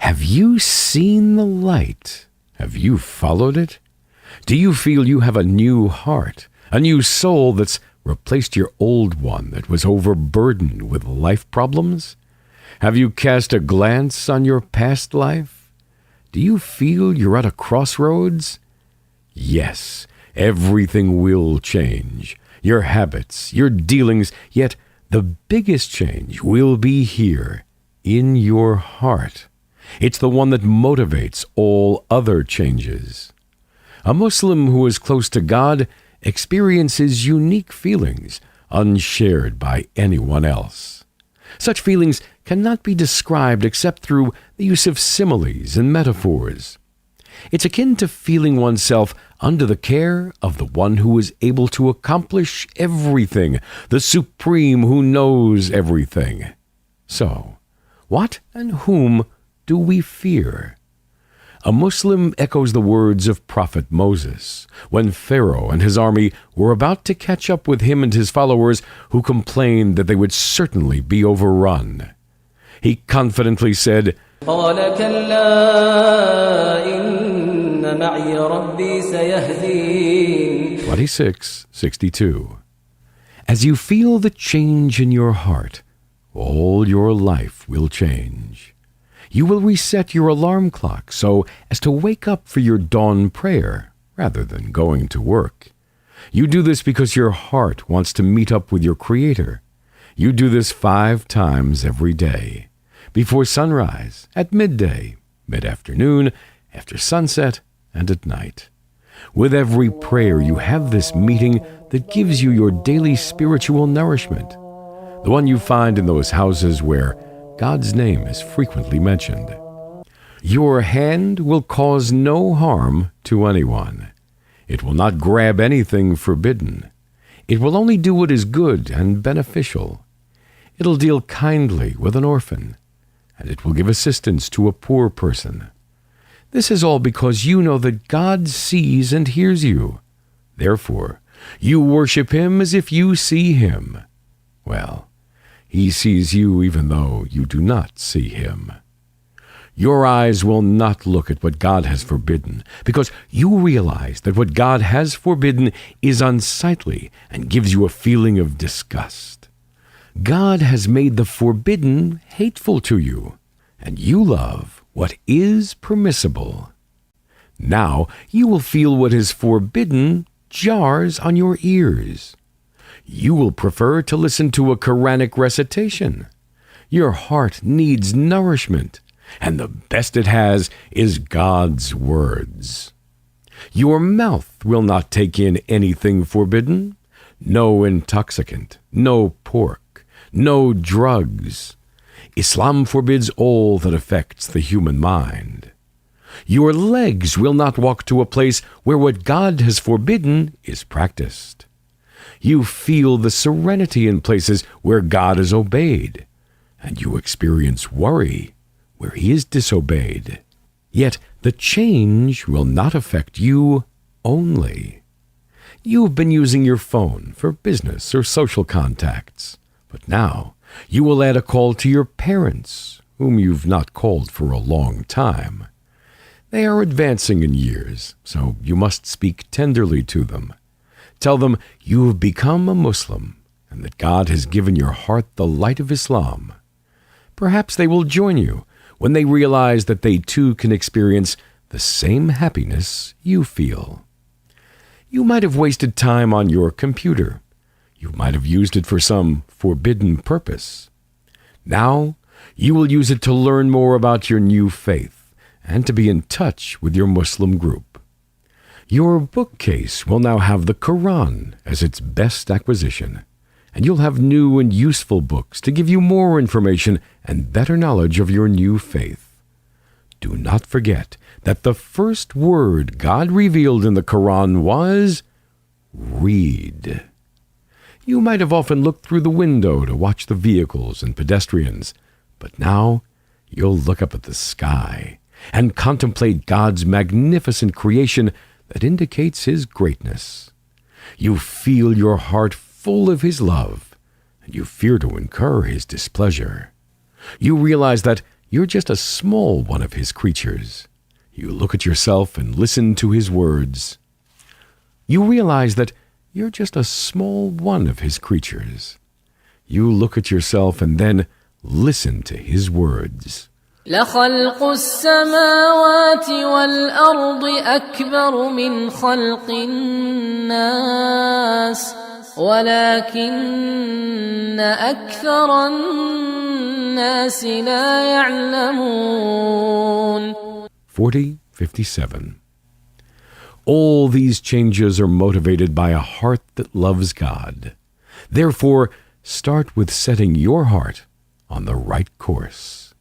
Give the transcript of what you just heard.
Have you seen the light? Have you followed it? Do you feel you have a new heart, a new soul that's replaced your old one that was overburdened with life problems? Have you cast a glance on your past life? Do you feel you're at a crossroads? Yes, everything will change. Your habits, your dealings, yet the biggest change will be here, in your heart. It's the one that motivates all other changes. A Muslim who is close to God experiences unique feelings unshared by anyone else. Such feelings cannot be described except through the use of similes and metaphors. It's akin to feeling oneself under the care of the one who is able to accomplish everything, the Supreme who knows everything. So, what and whom do we fear? A Muslim echoes the words of Prophet Moses when Pharaoh and his army were about to catch up with him and his followers, who complained that they would certainly be overrun. He confidently said, قال كلا إن معي ربي سيهدين. 26:62. As you feel the change in your heart, all your life will change. You will reset your alarm clock so as to wake up for your dawn prayer rather than going to work. You do this because your heart wants to meet up with your Creator. You do this 5 times every day: before sunrise, at midday, mid-afternoon, after sunset, and at night. With every prayer, you have this meeting that gives you your daily spiritual nourishment, the one you find in those houses where God's name is frequently mentioned. Your hand will cause no harm to anyone. It will not grab anything forbidden. It will only do what is good and beneficial. It'll deal kindly with an orphan, and it will give assistance to a poor person. This is all because you know that God sees and hears you. Therefore, you worship Him as if you see Him. Well, He sees you even though you do not see Him. Your eyes will not look at what God has forbidden, because you realize that what God has forbidden is unsightly and gives you a feeling of disgust. God has made the forbidden hateful to you, and you love what is permissible. Now you will feel what is forbidden jars on your ears. You will prefer to listen to a Quranic recitation. Your heart needs nourishment, and the best it has is God's words. Your mouth will not take in anything forbidden. No intoxicant, no pork, no drugs. Islam forbids all that affects the human mind. Your legs will not walk to a place where what God has forbidden is practiced. You feel the serenity in places where God is obeyed, and you experience worry where He is disobeyed. Yet the change will not affect you only. You've been using your phone for business or social contacts, but now you will add a call to your parents, whom you've not called for a long time. They are advancing in years, so you must speak tenderly to them. Tell them you have become a Muslim and that God has given your heart the light of Islam. Perhaps they will join you when they realize that they too can experience the same happiness you feel. You might have wasted time on your computer. You might have used it for some forbidden purpose. Now you will use it to learn more about your new faith and to be in touch with your Muslim group. Your bookcase will now have the Quran as its best acquisition, and you'll have new and useful books to give you more information and better knowledge of your new faith. Do not forget that the first word God revealed in the Quran was read. You might have often looked through the window to watch the vehicles and pedestrians, but now you'll look up at the sky and contemplate God's magnificent creation that indicates His greatness. You feel your heart full of His love, and you fear to incur His displeasure. You realize that you're just a small one of his creatures. You look at yourself and listen to his words. You realize that you're just a small one of his creatures. You look at yourself and then listen to his words. لخلق السماوات والأرض أكبر من خلق الناس ولكن أكثر الناس لا يعلمون. 40:57. All these changes are motivated by a heart that loves God. Therefore, start with setting your heart on the right course.